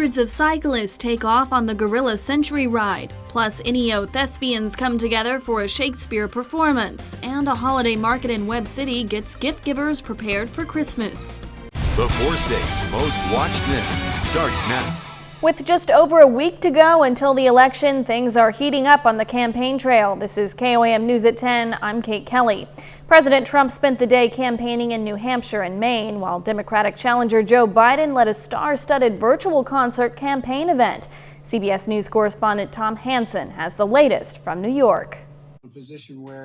hundreds of cyclists take off on the Guerrilla Century Ride. Plus, NEO thespians come together for a Shakespeare performance. And a holiday market in Webb City gets gift givers prepared for Christmas. The 4 states' most watched news starts now. With just over a week to go until the election, things are heating up on the campaign trail. This is KOAM News at 10. I'm Kate Kelly. President Trump spent the day campaigning in New Hampshire and Maine, while Democratic challenger Joe Biden led a star-studded virtual concert campaign event. CBS News correspondent Tom Hansen has the latest from New York.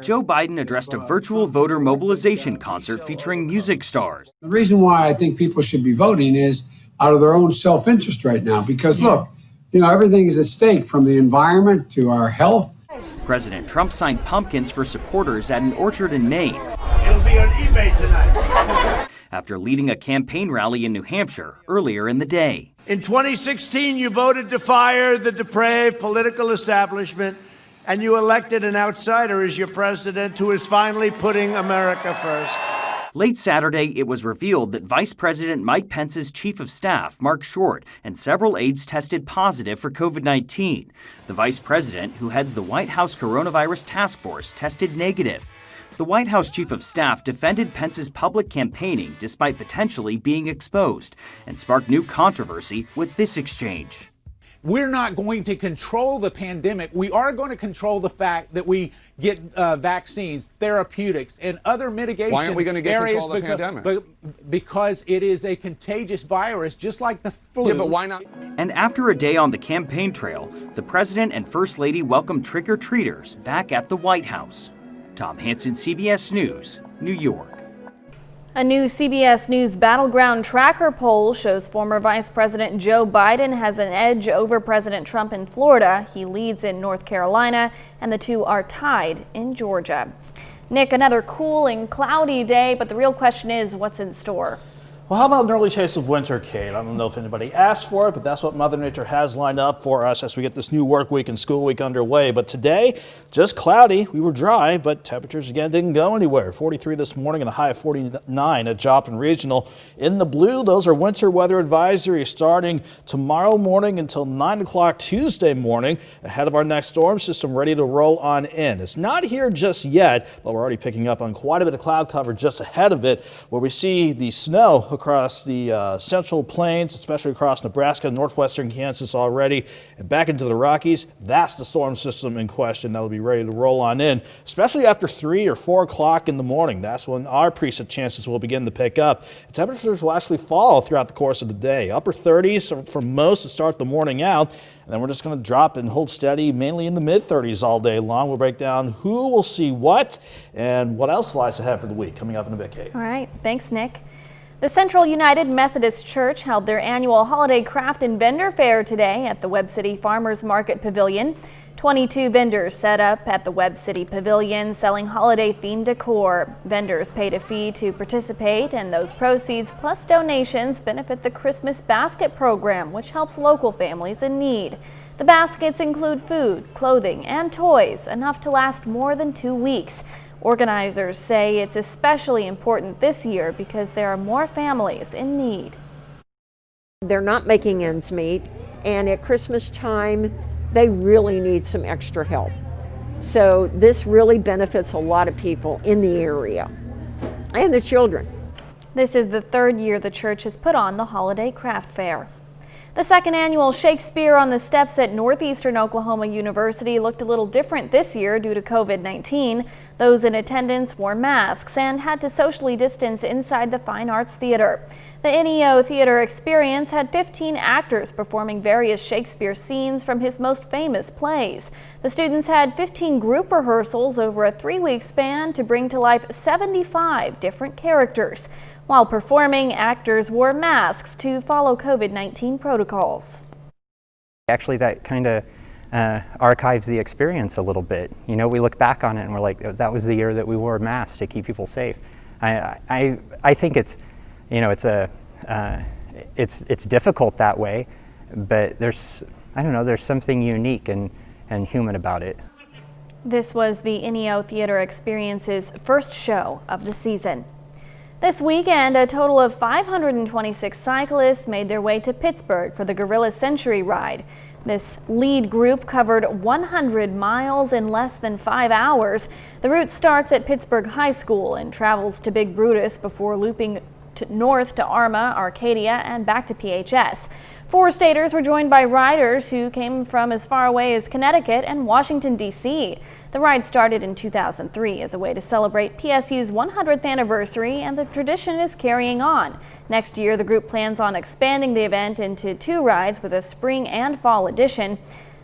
Joe Biden addressed a virtual voter mobilization concert featuring music stars. The reason why I think people should be voting is out of their own self-interest right now, because look, everything is at stake, from the environment to our health. President Trump signed pumpkins for supporters at an orchard in Maine. It'll be on eBay tonight. After leading a campaign rally in New Hampshire earlier in the day. In 2016, you voted to fire the depraved political establishment, and you elected an outsider as your president who is finally putting America first. Late Saturday, it was revealed that Vice President Mike Pence's chief of staff, Mark Short, and several aides tested positive for COVID-19. The vice president, who heads the White House Coronavirus Task Force, tested negative. The White House chief of staff defended Pence's public campaigning despite potentially being exposed, and sparked new controversy with this exchange. We're not going to control the pandemic. We are going to control the fact that we get vaccines, therapeutics, and other mitigation. Why aren't we going to get areas control of the pandemic? Because it is a contagious virus, just like the flu. Yeah, but why not? And after a day on the campaign trail, the president and first lady welcomed trick-or-treaters back at the White House. Tom Hansen, CBS News, New York. A new CBS News Battleground Tracker poll shows former Vice President Joe Biden has an edge over President Trump in Florida. He leads in North Carolina, and the two are tied in Georgia. Nick, another cool and cloudy day, but the real question is, what's in store? Well, how about an early taste of winter, Kate? I don't know if anybody asked for it, but that's what Mother Nature has lined up for us as we get this new work week and school week underway. But today, just cloudy. We were dry, but temperatures again didn't go anywhere. 43 this morning and a high of 49 at Joplin Regional. In the blue, those are winter weather advisories starting tomorrow morning until 9 o'clock Tuesday morning, ahead of our next storm system ready to roll on in. It's not here just yet, but we're already picking up on quite a bit of cloud cover just ahead of it, where we see the snow across the central plains, especially across Nebraska, northwestern Kansas already, and back into the Rockies. That's the storm system in question that'll be ready to roll on in, especially after 3 or 4 o'clock in the morning. That's when our precip chances will begin to pick up. Temperatures will actually fall throughout the course of the day. Upper 30s for most to start the morning out. And then we're just going to drop and hold steady, mainly in the mid-30s all day long. We'll break down who will see what and what else lies ahead for the week coming up in a bit, Kate. All right. Thanks, Nick. The Central United Methodist Church held their annual holiday craft and vendor fair today at the Webb City Farmers Market Pavilion. 22 vendors set up at the Webb City Pavilion selling holiday-themed decor. Vendors paid a fee to participate, and those proceeds plus donations benefit the Christmas Basket Program, which helps local families in need. The baskets include food, clothing, and toys, enough to last more than 2 weeks. Organizers say it's especially important this year because there are more families in need. They're not making ends meet, and at Christmas time, they really need some extra help. So this really benefits a lot of people in the area and the children. This is the 3rd year the church has put on the holiday craft fair. The 2nd annual Shakespeare on the Steps at Northeastern Oklahoma University looked a little different this year due to COVID-19. Those in attendance wore masks and had to socially distance inside the Fine Arts Theater. The NEO Theater Experience had 15 actors performing various Shakespeare scenes from his most famous plays. The students had 15 group rehearsals over a 3-week span to bring to life 75 different characters. While performing, actors wore masks to follow COVID-19 protocols. Actually, that kind of archives the experience a little bit. You know, we look back on it and we're like, that was the year that we wore masks to keep people safe. I think it's, you know, it's difficult that way, but there's something unique and human about it. This was the NEO Theater Experience's first show of the season. This weekend, a total of 526 cyclists made their way to Pittsburgh for the Guerrilla Century Ride. This lead group covered 100 miles in less than 5 hours. The route starts at Pittsburgh High School and travels to Big Brutus before looping north to Arma, Arcadia, and back to PHS. 4 staters were joined by riders who came from as far away as Connecticut and Washington, D.C. The ride started in 2003 as a way to celebrate PSU's 100th anniversary, and the tradition is carrying on. Next year, the group plans on expanding the event into 2 rides with a spring and fall edition.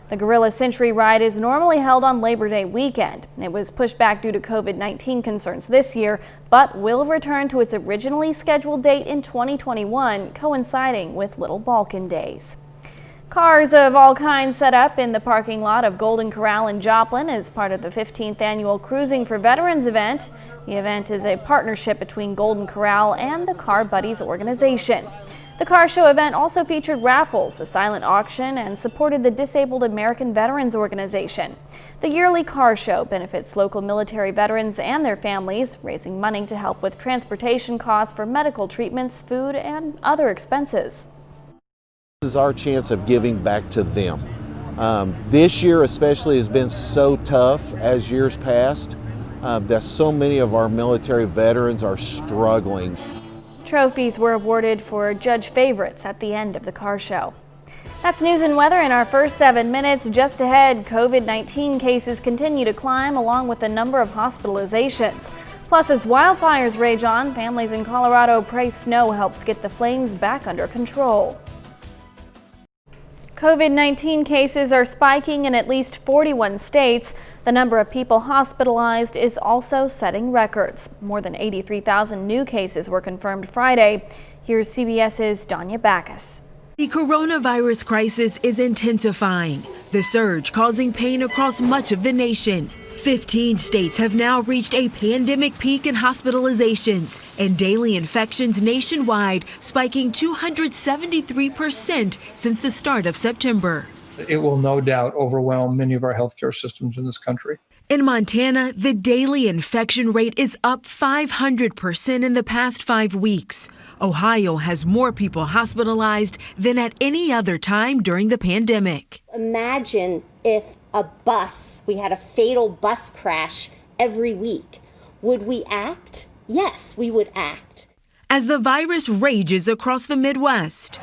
The Guerrilla Century Ride is normally held on Labor Day weekend. It was pushed back due to COVID-19 concerns this year, but will return to its originally scheduled date in 2021, coinciding with Little Balkan Days. Cars of all kinds set up in the parking lot of Golden Corral in Joplin as part of the 15th annual Cruising for Veterans event. The event is a partnership between Golden Corral and the Car Buddies organization. The car show event also featured raffles, a silent auction, and supported the Disabled American Veterans Organization. The yearly car show benefits local military veterans and their families, raising money to help with transportation costs for medical treatments, food, and other expenses. This is our chance of giving back to them. This year especially has been so tough as years past that so many of our military veterans are struggling. Trophies were awarded for judge favorites at the end of the car show. That's news and weather in our first 7 minutes. Just ahead, COVID-19 cases continue to climb along with the number of hospitalizations. Plus, as wildfires rage on, families in Colorado pray snow helps get the flames back under control. COVID-19 cases are spiking in at least 41 states. The number of people hospitalized is also setting records. More than 83,000 new cases were confirmed Friday. Here's CBS's Danya Backus. The coronavirus crisis is intensifying, the surge causing pain across much of the nation. 15 states have now reached a pandemic peak in hospitalizations, and daily infections nationwide spiking 273% since the start of September. It will no doubt overwhelm many of our healthcare systems in this country. In Montana, the daily infection rate is up 500% in the past 5 weeks. Ohio has more people hospitalized than at any other time during the pandemic. Imagine if we had a fatal bus crash every week. Would we act? Yes, we would act. As the virus rages across the Midwest,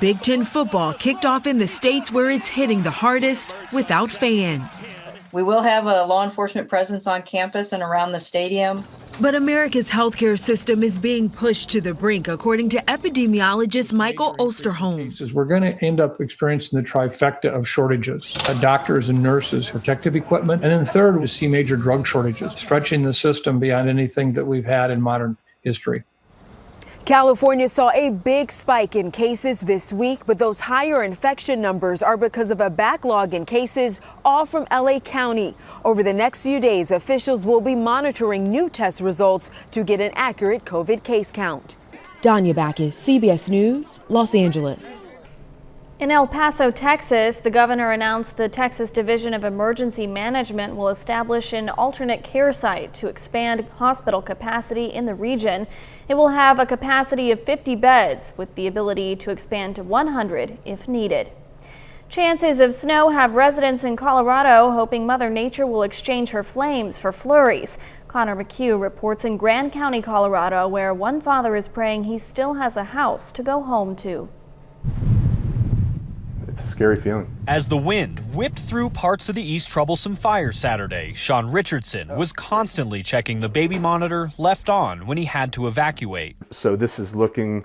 Big Ten football kicked off in the states where it's hitting the hardest without fans. We will have a law enforcement presence on campus and around the stadium. But America's healthcare system is being pushed to the brink, according to epidemiologist Michael Osterholm. We're going to end up experiencing the trifecta of shortages, doctors and nurses, protective equipment, and then third, we see major drug shortages, stretching the system beyond anything that we've had in modern history. California saw a big spike in cases this week, but those higher infection numbers are because of a backlog in cases, all from LA County. Over the next few days, officials will be monitoring new test results to get an accurate COVID case count. Danya Backus, CBS News, Los Angeles. In El Paso, Texas, the governor announced the Texas Division of Emergency Management will establish an alternate care site to expand hospital capacity in the region. It will have a capacity of 50 beds with the ability to expand to 100 if needed. Chances of snow have residents in Colorado hoping Mother Nature will exchange her flames for flurries. Connor McHugh reports in Grand County, Colorado, where one father is praying he still has a house to go home to. It's a scary feeling. As the wind whipped through parts of the East Troublesome Fire Saturday, Sean Richardson was constantly checking the baby monitor left on when he had to evacuate. So this is looking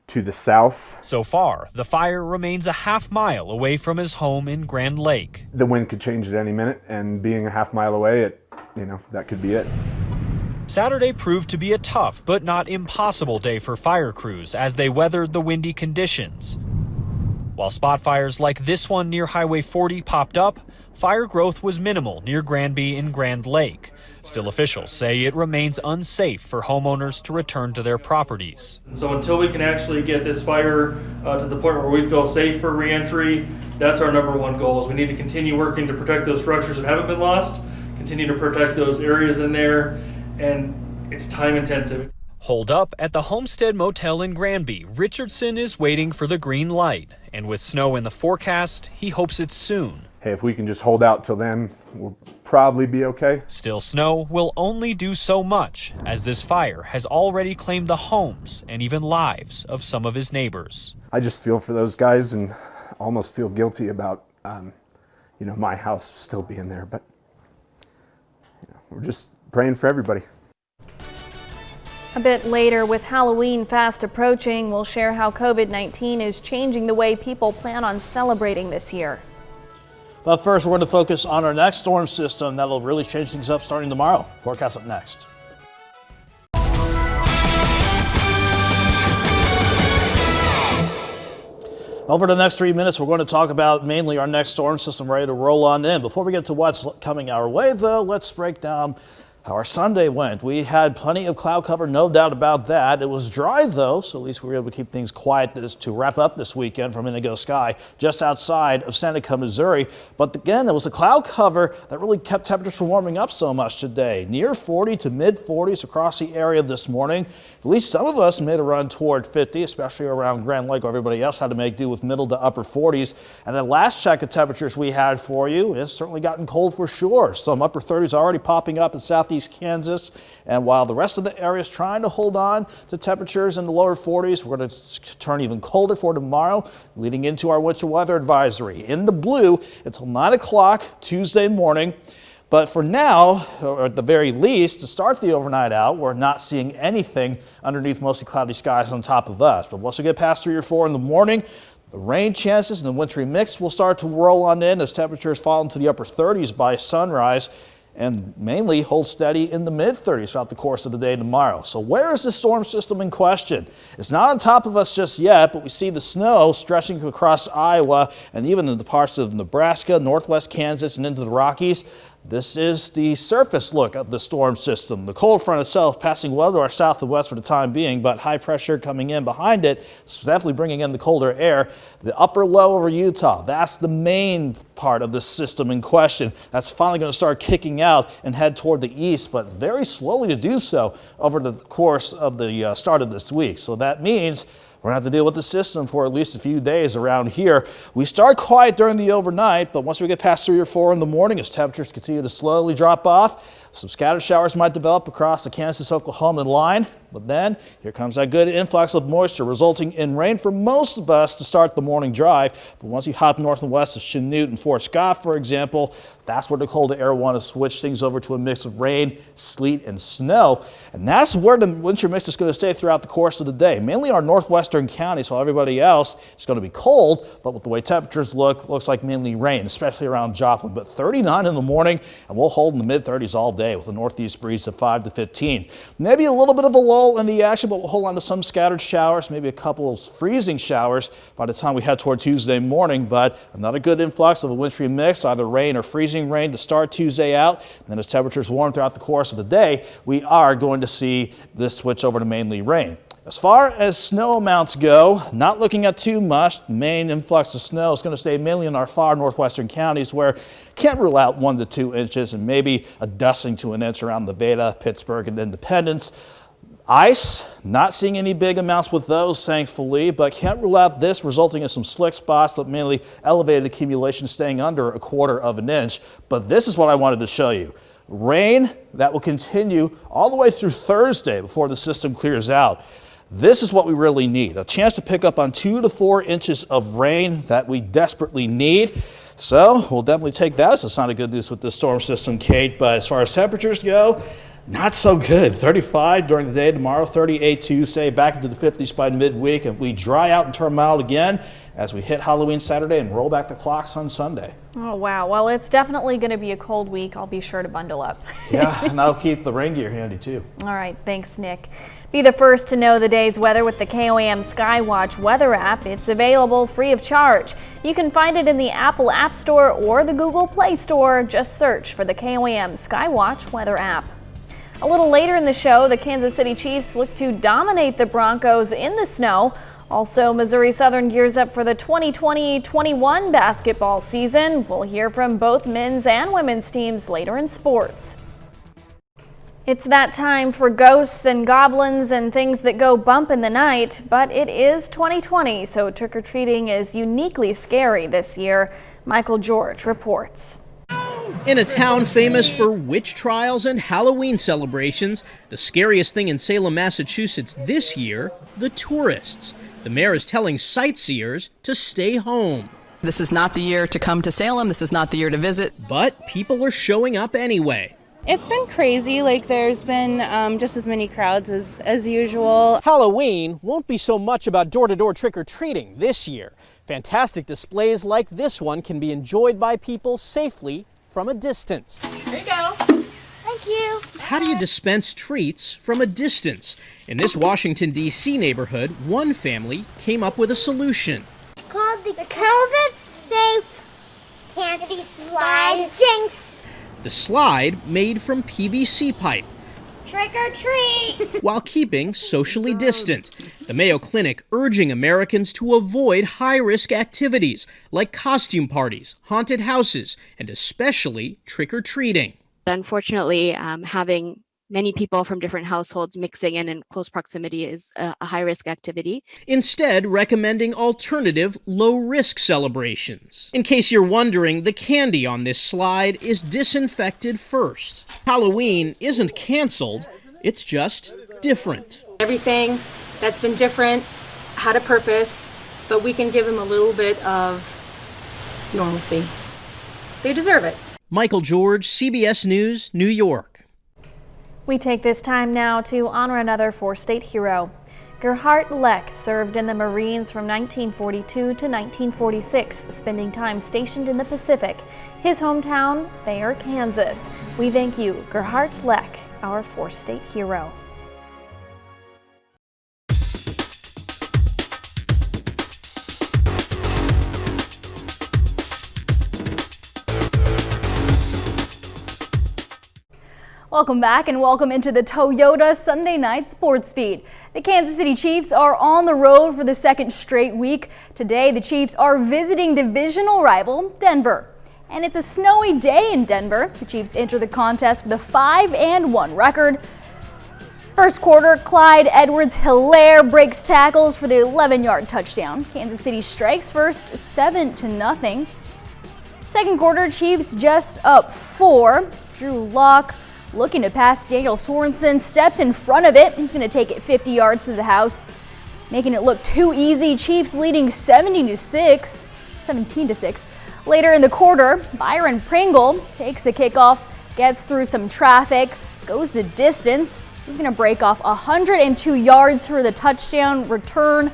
to the south. So far, the fire remains a half-mile away from his home in Grand Lake. The wind could change at any minute, and being a half-mile away, that could be it. Saturday proved to be a tough but not impossible day for fire crews as they weathered the windy conditions. While spot fires like this one near Highway 40 popped up, fire growth was minimal near Granby and Grand Lake. Still, officials say it remains unsafe for homeowners to return to their properties. So until we can actually get this fire to the point where we feel safe for reentry, that's our number one goal. Is we need to continue working to protect those structures that haven't been lost, continue to protect those areas in there, and It's time intensive. Holed up at the Homestead Motel in Granby, Richardson is waiting for the green light. And with snow in the forecast, he hopes it's soon. Hey, if we can just hold out till then, we'll probably be okay. Still, snow will only do so much, as this fire has already claimed the homes and even lives of some of his neighbors. I just feel for those guys and almost feel guilty about, my house still being there. But we're just praying for everybody. A bit later, with Halloween fast approaching, we'll share how COVID-19 is changing the way people plan on celebrating this year. But first, we're going to focus on our next storm system that'll really change things up starting tomorrow. Forecast up next. Over the next 3 minutes, we're going to talk about mainly our next storm system ready to roll on in. Before we get to what's coming our way, though, let's break down how our Sunday went. We had plenty of cloud cover, no doubt about that. It was dry though, so at least we were able to keep things quiet to wrap up this weekend from Indigo Sky just outside of Seneca, Missouri. But again, it was a cloud cover that really kept temperatures from warming up so much today. Near 40 to mid 40s across the area this morning. At least some of us made a run toward 50, especially around Grand Lake, where everybody else had to make do with middle to upper 40s. And at last check of temperatures we had for you, it's certainly gotten cold for sure. Some upper 30s already popping up in southeast Kansas. And while the rest of the area is trying to hold on to temperatures in the lower 40s, we're going to turn even colder for tomorrow, leading into our winter weather advisory. In the blue until 9 o'clock Tuesday morning. But for now, or at the very least, to start the overnight out, we're not seeing anything underneath mostly cloudy skies on top of us. But once we get past 3 or 4 in the morning, the rain chances and the wintry mix will start to roll on in as temperatures fall into the upper 30s by sunrise and mainly hold steady in the mid 30s throughout the course of the day tomorrow. So where is the storm system in question? It's not on top of us just yet, but we see the snow stretching across Iowa and even in the parts of Nebraska, northwest Kansas, and into the Rockies. This is the surface look at the storm system. The cold front itself passing well to our south and west for the time being, but high pressure coming in behind it, so definitely bringing in the colder air. The upper low over Utah, that's the main part of the system in question. That's finally going to start kicking out and head toward the east, but very slowly to do so over the course of the start of this week. So that means we're going to have to deal with the system for at least a few days around here. We start quiet during the overnight, but once we get past 3 or 4 in the morning, as temperatures continue to slowly drop off, some scattered showers might develop across the Kansas-Oklahoma line. But then here comes that good influx of moisture, resulting in rain for most of us to start the morning drive. But once you hop north and west of Chanute and Fort Scott, for example, that's where the cold air want to switch things over to a mix of rain, sleet, and snow. And that's where the winter mix is going to stay throughout the course of the day. Mainly our northwestern counties, while everybody else is going to be cold. But with the way temperatures looks like mainly rain, especially around Joplin. But 39 in the morning, and we'll hold in the mid-30s all day with a northeast breeze of 5 to 15. Maybe a little bit of a lull in the action, but we'll hold on to some scattered showers, maybe a couple of freezing showers by the time we head toward Tuesday morning. But another good influx of a wintry mix, either rain or freezing rain to start Tuesday out. And then as temperatures warm throughout the course of the day, we are going to see this switch over to mainly rain. As far as snow amounts go, not looking at too much. The main influx of snow is going to stay mainly in our far northwestern counties, where can't rule out 1 to 2 inches and maybe a dusting to an inch around the Beta, Pittsburgh, and Independence. Ice, not seeing any big amounts with those, thankfully, but can't rule out this resulting in some slick spots, but mainly elevated accumulation staying under 1/4 of an inch. But this is what I wanted to show you. Rain that will continue all the way through Thursday before the system clears out. This is what we really need, a chance to pick up on 2 to 4 inches of rain that we desperately need. So we'll definitely take that as a sign of good news with this storm system, Kate. But as far as temperatures go, not so good. 35 during the day tomorrow, 38 Tuesday, back into the 50s by midweek, and we dry out and turn mild again as we hit Halloween Saturday and roll back the clocks on Sunday. Oh, wow. Well, it's definitely going to be a cold week. I'll be sure to bundle up. Yeah, and I'll keep the rain gear handy too. All right. Thanks, Nick. Be the first to know the day's weather with the KOAM Skywatch weather app. It's available free of charge. You can find it in the Apple App Store or the Google Play Store. Just search for the KOAM Skywatch weather app. A little later in the show, the Kansas City Chiefs look to dominate the Broncos in the snow. Also, Missouri Southern gears up for the 2020-21 basketball season. We'll hear from both men's and women's teams later in sports. It's that time for ghosts and goblins and things that go bump in the night, but it is 2020, so trick-or-treating is uniquely scary this year. Michael George reports. In a town famous for witch trials and Halloween celebrations, the scariest thing in Salem, Massachusetts this year, the tourists. The mayor is telling sightseers to stay home. This is not the year to come to Salem. This is not the year to visit. But people are showing up anyway. It's been crazy. Like, there's been just as many crowds as usual. Halloween won't be so much about door-to-door trick-or-treating this year. Fantastic displays like this one can be enjoyed by people safely from a distance. Here you go. Thank you. How do you dispense treats from a distance? In this Washington, D.C. neighborhood, one family came up with a solution. It's called the COVID-safe candy slide Jinx. The slide made from PVC pipe. Trick or treat! While keeping socially distant. The Mayo Clinic urging Americans to avoid high-risk activities like costume parties, haunted houses, and especially trick-or-treating. Unfortunately, having many people from different households mixing in close proximity is a high-risk activity. Instead, recommending alternative, low-risk celebrations. In case you're wondering, the candy on this slide is disinfected first. Halloween isn't canceled, it's just different. Everything that's been different had a purpose, but we can give them a little bit of normalcy. They deserve it. Michael George, CBS News, New York. We take this time now to honor another four-state hero. Gerhard Leck served in the Marines from 1942 to 1946, spending time stationed in the Pacific. His hometown, Thayer, Kansas. We thank you, Gerhard Leck, our four-state hero. Welcome back and welcome into the Toyota Sunday Night Sports Feed. The Kansas City Chiefs are on the road for the second straight week. Today, the Chiefs are visiting divisional rival Denver. And it's a snowy day in Denver. The Chiefs enter the contest with a 5-1 record. First quarter, Clyde Edwards-Hilaire breaks tackles for the 11-yard touchdown. Kansas City strikes first, 7-0. Second quarter, Chiefs just up 4. Drew Lock, looking to pass Daniel Sorensen, steps in front of it. He's going to take it 50 yards to the house, making it look too easy. Chiefs leading 17-6. Later in the quarter, Byron Pringle takes the kickoff, gets through some traffic, goes the distance. He's going to break off 102 yards for the touchdown return.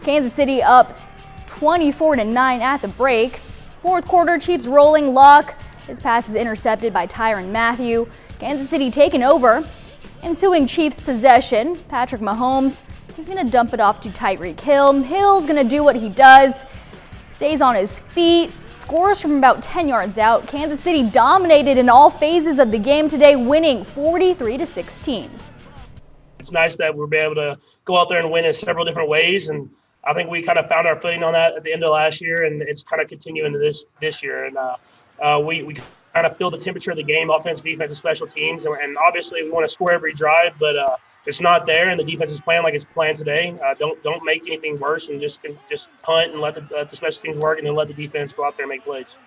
Kansas City up 24-9 at the break. Fourth quarter, Chiefs rolling. Lock. His pass is intercepted by Tyrann Mathieu. Kansas City taking over. Ensuing Chiefs possession, Patrick Mahomes, he's going to dump it off to Tyreek Hill. Hill's going to do what he does, stays on his feet, scores from about 10 yards out. Kansas City dominated in all phases of the game today, winning 43-16. It's nice that we'll be able to go out there and win in several different ways, and I think we kind of found our footing on that at the end of last year, and it's kind of continuing to this year. And we kind of feel the temperature of the game, offense, defense, and special teams. And obviously we want to score every drive, but it's not there, and the defense is playing like it's playing today. Don't make anything worse, and just punt and let the special teams work, and then let the defense go out there and make plays.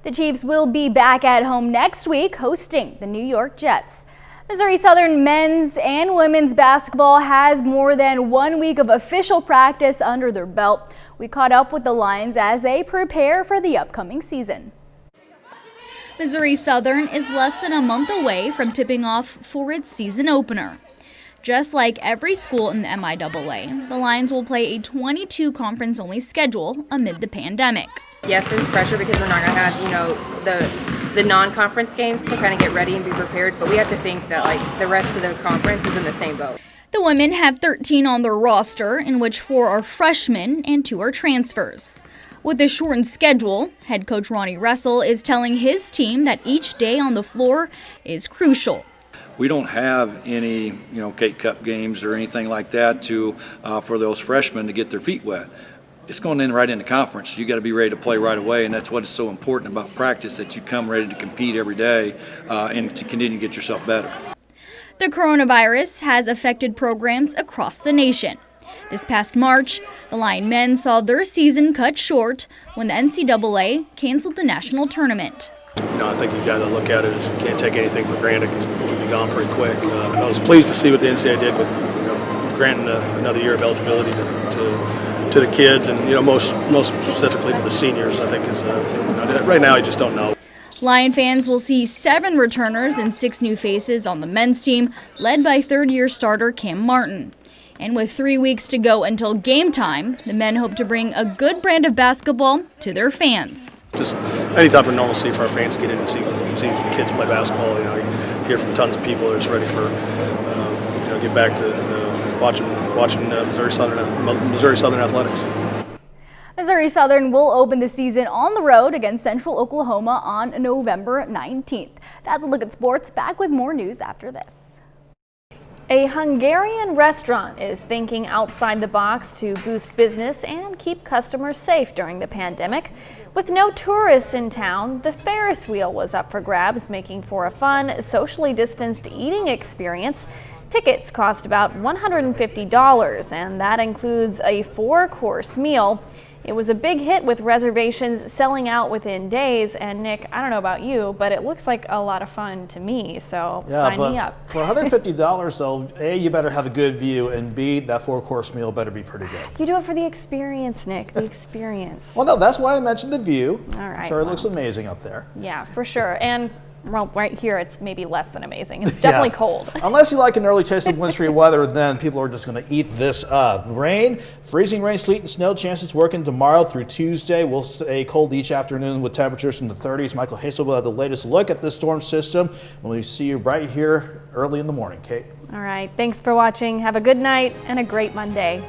The Chiefs will be back at home next week hosting the New York Jets. Missouri Southern men's and women's basketball has more than 1 week of official practice under their belt. We caught up with the Lions as they prepare for the upcoming season. Missouri Southern is less than a month away from tipping off for its season opener. Just like every school in the MIAA, the Lions will play a 22 conference-only schedule amid the pandemic. Yes, there's pressure because we're not going to have, the non-conference games to kind of get ready and be prepared, but we have to think that the rest of the conference is in the same boat. The women have 13 on their roster, in which 4 are freshmen and 2 are transfers. With a shortened schedule, head coach Ronnie Russell is telling his team that each day on the floor is crucial. We don't have any, Kate Cup games or anything like that for those freshmen to get their feet wet. It's going in right into conference. You got to be ready to play right away, and that's what is so important about practice, that you come ready to compete every day and to continue to get yourself better. The coronavirus has affected programs across the nation. This past March, the Lion men saw their season cut short when the NCAA canceled the national tournament. I think you've got to look at it as you can't take anything for granted because it can be gone pretty quick. I was pleased to see what the NCAA did with granting another year of eligibility to the kids and most specifically to the seniors. I think is right now I just don't know. Lion fans will see 7 returners and 6 new faces on the men's team, led by third-year starter Cam Martin. And with 3 weeks to go until game time, the men hope to bring a good brand of basketball to their fans. Just any type of normalcy for our fans to get in and see kids play basketball. You hear from tons of people that are just ready for get back to watching Missouri Southern athletics. Missouri Southern will open the season on the road against Central Oklahoma on November 19th. That's a look at sports. Back with more news after this. A Hungarian restaurant is thinking outside the box to boost business and keep customers safe during the pandemic. With no tourists in town, the Ferris wheel was up for grabs, making for a fun, socially distanced eating experience. Tickets cost about $150, and that includes a 4-course meal. It was a big hit with reservations selling out within days. And Nick, I don't know about you, but it looks like a lot of fun to me, so sign me up. For $150 though, A, you better have a good view, and B, that 4-course meal better be pretty good. You do it for the experience, Nick, the experience. Well, no, that's why I mentioned the view. All right. Sure, it looks amazing up there. Yeah, for sure. And well, right here, it's maybe less than amazing. It's definitely cold. Unless you like an early taste of wintry weather, then people are just going to eat this up. Rain, freezing rain, sleet, and snow chances working tomorrow through Tuesday. We'll stay cold each afternoon with temperatures in the 30s. Michael Hasel will have the latest look at this storm system when we see you right here early in the morning. Kate. All right. Thanks for watching. Have a good night and a great Monday.